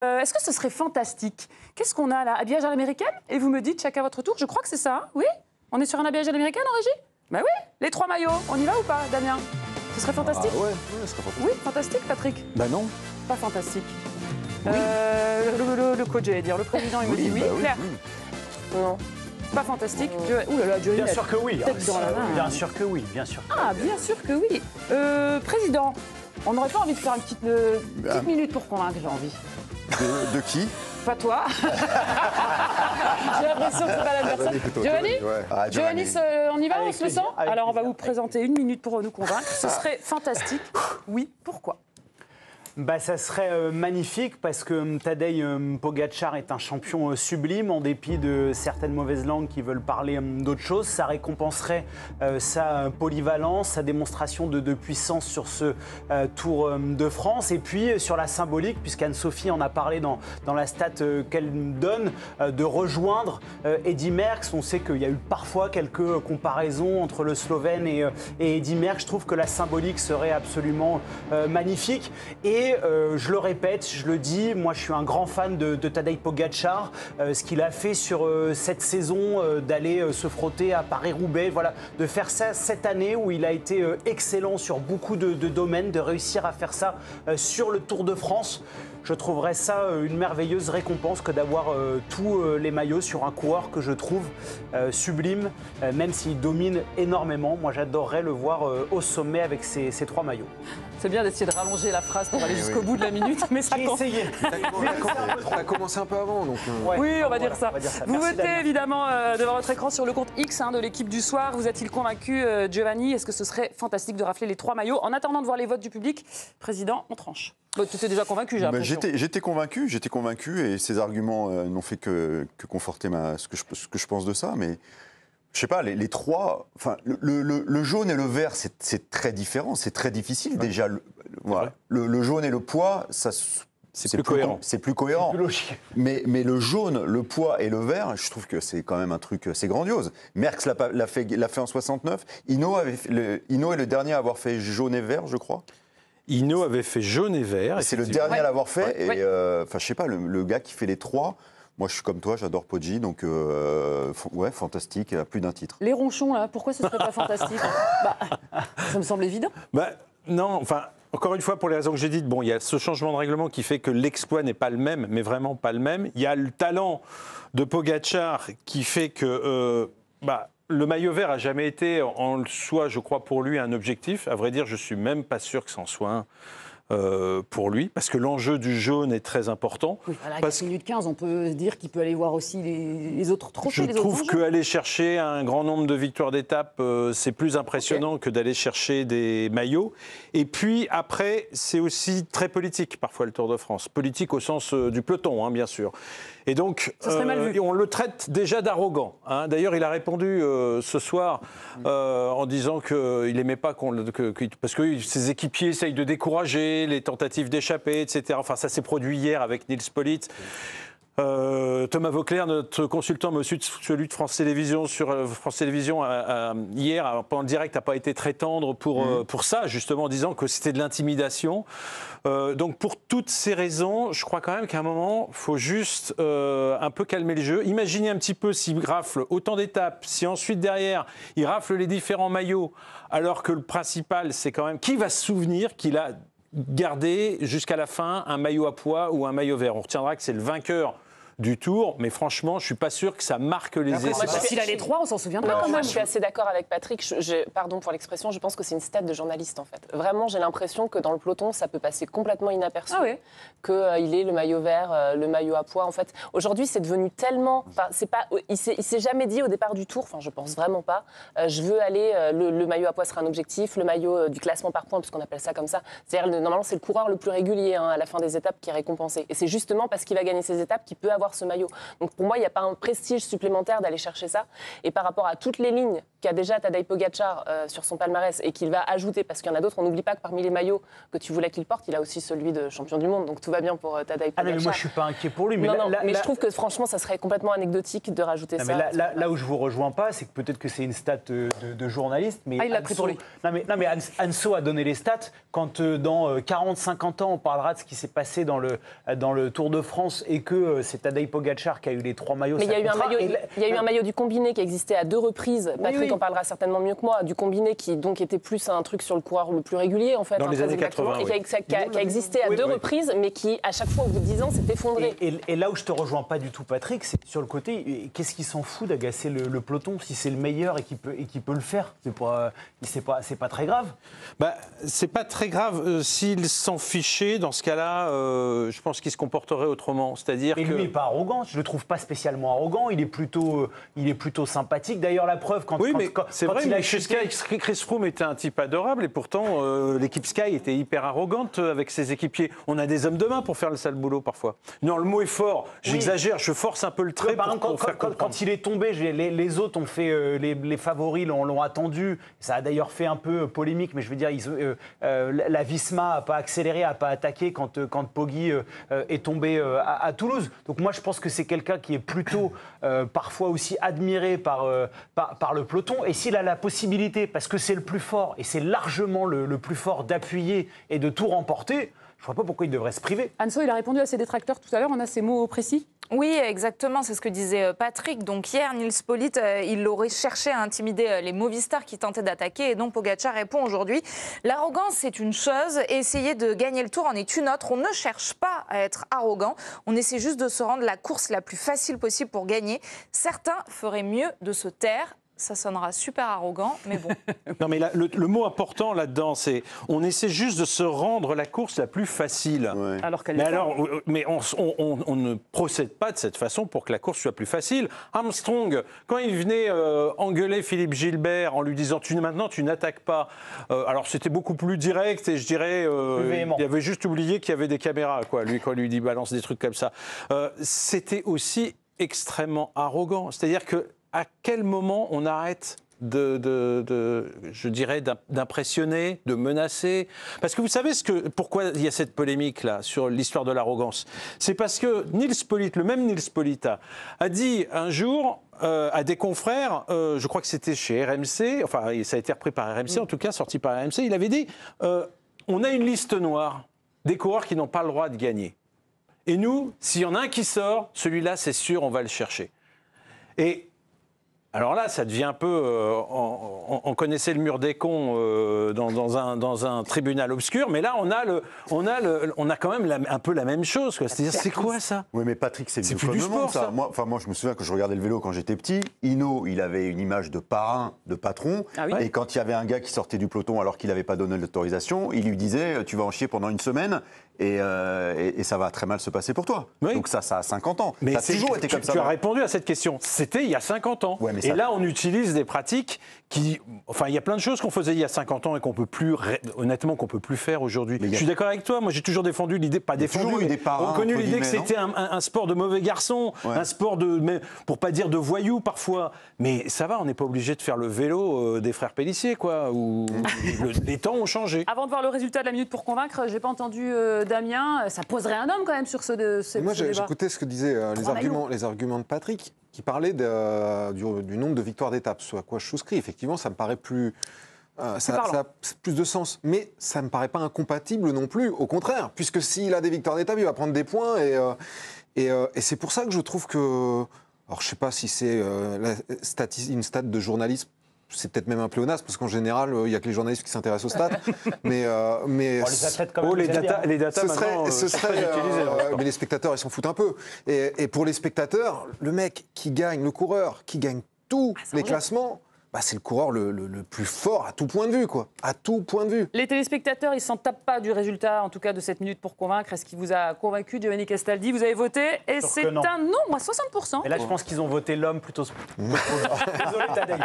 Est-ce que ce serait fantastique? Qu'est-ce qu'on a là? Habillage à l'américaine? Et vous me dites chacun votre tour? Je crois que c'est ça, hein? Oui? On est sur un habillage à l'américaine en régie? Bah oui, les 3 maillots. On y va ou pas, Damien? Ce serait fantastique? Ouais, ce serait fantastique. Oui, fantastique, Patrick? Bah non. Pas fantastique. Oui. Le coach, j'allais dire. Le président, il me dit oui. Claire? Non. Pas fantastique. Ouh là là, Johnny. Bien sûr que oui. Tête dans la main. Bien sûr que oui, bien sûr. Ah, bien sûr que oui. Président, on n'aurait pas envie de faire une petite minute pour convaincre, j'ai envie. De qui? Pas toi. J'ai l'impression que c'est pas la même personne. Giovanni, Giovanni, on y va, on se le sent? Alors on va vous présenter une minute pour nous convaincre. Ce serait fantastique. Oui, pourquoi? Bah, ça serait magnifique parce que Tadej Pogačar est un champion sublime en dépit de certaines mauvaises langues qui veulent parler d'autre chose. Ça récompenserait sa polyvalence, sa démonstration de puissance sur ce Tour de France. Et puis sur la symbolique, puisqu'Anne-Sophie en a parlé dans la stat qu'elle donne, de rejoindre Eddy Merckx. On sait qu'il y a eu parfois quelques comparaisons entre le Slovène et Eddy Merckx. Je trouve que la symbolique serait absolument magnifique. Et je le répète, je le dis, moi je suis un grand fan de Tadej Pogačar. Ce qu'il a fait sur cette saison, d'aller se frotter à Paris-Roubaix, voilà, de faire ça cette année où il a été excellent sur beaucoup de domaines, de réussir à faire ça sur le Tour de France. Je trouverais ça une merveilleuse récompense que d'avoir tous les maillots sur un coureur que je trouve sublime, même s'il domine énormément. Moi, j'adorerais le voir au sommet avec ces 3 maillots. C'est bien d'essayer de rallonger la phrase pour aller jusqu'au bout de la minute, mais ça compte. Essayez. T'as commencé un peu avant, donc... Oui, on va dire ça. Vous Merci, votez Damien. évidemment devant votre écran sur le compte X de l'équipe du soir. Vous êtes-il convaincu, Giovanni? Est-ce que ce serait fantastique de rafler les 3 maillots? En attendant de voir les votes du public, Président, on tranche. Tu étais déjà convaincu, j'ai l'impression. J'étais convaincu et ces arguments n'ont fait que conforter ce que je pense de ça, mais... Je sais pas, les 3, enfin, le jaune et le vert, c'est très différent, c'est très difficile déjà. Voilà. Le jaune et le poids, c'est plus cohérent. C'est plus cohérent. C'est plus logique. Mais le jaune, le poids et le vert, je trouve que c'est quand même un truc, c'est grandiose. Merckx l'a fait en 69. Hinault est le dernier à avoir fait jaune et vert, je crois. Hinault avait fait jaune et vert. C'est le dernier à l'avoir fait. Et enfin, je sais pas, le gars qui fait les 3. Moi, je suis comme toi, j'adore Poggi, donc ouais, fantastique, à plus d'un titre. Les ronchons, là, pourquoi ce serait pas fantastique? Ça me semble évident. Non, enfin, encore une fois, pour les raisons que j'ai dites, bon, il y a ce changement de règlement qui fait que l'exploit n'est pas le même, mais vraiment pas le même. Il y a le talent de Pogačar qui fait que le maillot vert n'a jamais été en soi, je crois, pour lui, un objectif. À vrai dire, je ne suis même pas sûr que c'en soit un. Pour lui, parce que l'enjeu du jaune est très important. Oui, voilà, à 4 minutes 15, on peut dire qu'il peut aller voir aussi les autres trophées. Je trouve qu'aller chercher un grand nombre de victoires d'étape, c'est plus impressionnant que d'aller chercher des maillots. Et puis après, c'est aussi très politique, parfois, le Tour de France. Politique au sens du peloton, hein, bien sûr. Et donc, on le traite déjà d'arrogant. Hein. D'ailleurs, il a répondu ce soir en disant qu'il n'aimait pas parce que ses équipiers essayent de décourager les tentatives d'échapper, etc. Enfin, ça s'est produit hier avec Nils Politt. Thomas Vauclair, notre consultant, mais aussi celui de France Télévisions, sur France Télévisions, hier, pendant le direct, n'a pas été très tendre pour ça, justement, en disant que c'était de l'intimidation. Donc, pour toutes ces raisons, je crois quand même qu'à un moment, il faut juste un peu calmer le jeu. Imaginez un petit peu s'il rafle autant d'étapes, si ensuite, derrière, il rafle les différents maillots, alors que le principal, c'est quand même qui va se souvenir qu'il a gardé jusqu'à la fin un maillot à pois ou un maillot vert. On retiendra que c'est le vainqueur du Tour, mais franchement, je suis pas sûr que ça marque les essais. S'il a les 3, on s'en souviendra. Moi, je suis assez d'accord avec Patrick. Pardon pour l'expression, je pense que c'est une stat de journaliste, en fait. Vraiment, j'ai l'impression que dans le peloton, ça peut passer complètement inaperçu. Qu'il ait le maillot vert, le maillot à pois. En fait, aujourd'hui, c'est devenu tellement... il s'est jamais dit au départ du Tour, enfin, je pense vraiment pas, je veux aller... le maillot à pois sera un objectif, le maillot du classement par points, puisqu'on appelle ça comme ça. C'est-à-dire, normalement, c'est le coureur le plus régulier à la fin des étapes qui est récompensé. Et c'est justement parce qu'il va gagner ces étapes qu'il peut avoir ce maillot. Donc pour moi, il n'y a pas un prestige supplémentaire d'aller chercher ça. Et par rapport à toutes les lignes qu'a déjà Tadej Pogačar sur son palmarès et qu'il va ajouter, parce qu'il y en a d'autres, on n'oublie pas que parmi les maillots que tu voulais qu'il porte, il a aussi celui de champion du monde, donc tout va bien pour Tadej Pogačar. Ah non, mais moi je suis pas inquiet pour lui. Mais mais je trouve que franchement, ça serait complètement anecdotique de rajouter ça. Mais là où je vous rejoins pas, c'est que peut-être que c'est une stat de journaliste, mais il l'a pris pour lui. Non mais Anso a donné les stats. Quand dans 40-50 ans, on parlera de ce qui s'est passé dans le Tour de France et que c'est Tadej Pogačar qui a eu les 3 maillots. Mais il y a eu un maillot du combiné qui existait à 2 reprises. Patrick en parlera certainement mieux que moi. Du combiné qui donc était plus un truc sur le coureur le plus régulier en fait. Dans les années 80. Et qui a existé à 2 reprises, mais qui à chaque fois au bout de 10 ans s'est effondré. Et là où je te rejoins pas du tout, Patrick, c'est sur le côté. Qu'est-ce qu'il s'en fout d'agacer le peloton si c'est le meilleur et qui peut le faire? C'est pas très grave. Bah, c'est pas très grave s'il s'en fichait. Dans ce cas-là, je pense qu'il se comporterait autrement. C'est-à-dire que lui, il n'est pas arrogant. Je le trouve pas spécialement arrogant. Il est plutôt sympathique. D'ailleurs, la preuve quand c'est vrai. Mais chez Sky, Chris Froome était un type adorable et pourtant l'équipe Sky était hyper arrogante avec ses équipiers. On a des hommes de main pour faire le sale boulot parfois. Non, le mot est fort. J'exagère. Je force un peu le trait. Par exemple, quand il est tombé, les autres ont fait les favoris l'ont attendu. Ça a d'ailleurs fait un peu polémique, mais je veux dire, la Visma n'a pas accéléré, n'a pas attaqué quand Poggi est tombé à Toulouse. Donc moi, je pense que c'est quelqu'un qui est plutôt parfois aussi admiré par le peloton. Et s'il a la possibilité, parce que c'est le plus fort, et c'est largement le plus fort d'appuyer et de tout remporter, je ne vois pas pourquoi il devrait se priver. Anso, il a répondu à ses détracteurs tout à l'heure, on a ses mots précis? Oui, exactement, c'est ce que disait Patrick. Donc hier, Nils Politt, il aurait cherché à intimider les Movistar qui tentaient d'attaquer, et donc Pogačar répond aujourd'hui. L'arrogance, c'est une chose, et essayer de gagner le Tour en est une autre. On ne cherche pas à être arrogant, on essaie juste de se rendre la course la plus facile possible pour gagner. Certains feraient mieux de se taire. Ça sonnera super arrogant, mais bon. Non, mais le mot important là-dedans, c'est on essaie juste de se rendre la course la plus facile. Ouais. Mais on ne procède pas de cette façon pour que la course soit plus facile. Armstrong, quand il venait engueuler Philippe Gilbert en lui disant maintenant tu n'attaques pas, alors c'était beaucoup plus direct et je dirais il avait juste oublié qu'il y avait des caméras, quoi, lui, quand il lui dit balance des trucs comme ça. C'était aussi extrêmement arrogant. C'est-à-dire que à quel moment on arrête je dirais, d'impressionner, de menacer? Parce que vous savez pourquoi il y a cette polémique-là sur l'histoire de l'arrogance? C'est parce que Nils Politt, le même Nils Politt, a dit un jour à des confrères, je crois que c'était chez RMC, enfin ça a été repris par RMC, en tout cas sorti par RMC, il avait dit on a une liste noire des coureurs qui n'ont pas le droit de gagner. Et nous, s'il y en a un qui sort, celui-là, c'est sûr, on va le chercher. Et alors là, ça devient un peu... on connaissait le mur des cons dans un tribunal obscur, mais là, on a quand même un peu la même chose. C'est-à-dire, c'est quoi ça? Oui, mais Patrick, c'est plus du sport, ça. Moi, je me souviens que je regardais le vélo quand j'étais petit. Hinault, il avait une image de parrain, de patron. Ah oui. Et quand il y avait un gars qui sortait du peloton alors qu'il n'avait pas donné l'autorisation, il lui disait « tu vas en chier pendant une semaine ». Et ça va très mal se passer pour toi. Oui. Donc ça a 50 ans. Mais ça a toujours été comme ça. Tu as répondu à cette question. C'était il y a 50 ans. Ouais, et là, on utilise des pratiques qui... Enfin, il y a plein de choses qu'on faisait il y a 50 ans et qu'on peut plus, honnêtement, qu'on peut plus faire aujourd'hui. Je suis d'accord avec toi. Moi, j'ai toujours défendu l'idée, pas défendu, mais reconnu l'idée que c'était un sport de mauvais garçons, un sport pour pas dire de voyous parfois. Mais ça va, on n'est pas obligé de faire le vélo des frères Pélissier, quoi. Où les temps ont changé. Avant de voir le résultat de la minute pour convaincre, j'ai pas entendu Damien. Ça poserait un homme quand même sur ce débat. Moi, j'écoutais ce que disaient les arguments de Patrick, qui parlait du nombre de victoires d'étape, ce à quoi je souscris. Effectivement, ça me paraît plus... ça a plus de sens. Mais ça ne me paraît pas incompatible non plus, au contraire. Puisque s'il a des victoires d'étape, il va prendre des points. Et c'est pour ça que je trouve que... Alors, je ne sais pas si c'est une stat de journalisme. C'est peut-être même un pléonasme, parce qu'en général, il n'y a que les journalistes qui s'intéressent aux stats. mais les athlètes, quand même, les datas ce serait mais les spectateurs, ils s'en foutent un peu. Et pour les spectateurs, le mec qui gagne, le coureur qui gagne tous les classements, c'est le coureur le plus fort à tout point de vue, quoi. À tout point de vue. Les téléspectateurs, ils s'en tapent pas du résultat, en tout cas de cette minute pour convaincre. Est-ce qu'il vous a convaincu, Giovanni Castaldi? Vous avez voté et c'est un nombre à 60%. Et là, je pense qu'ils ont voté l'homme plutôt. Désolé, Tadej.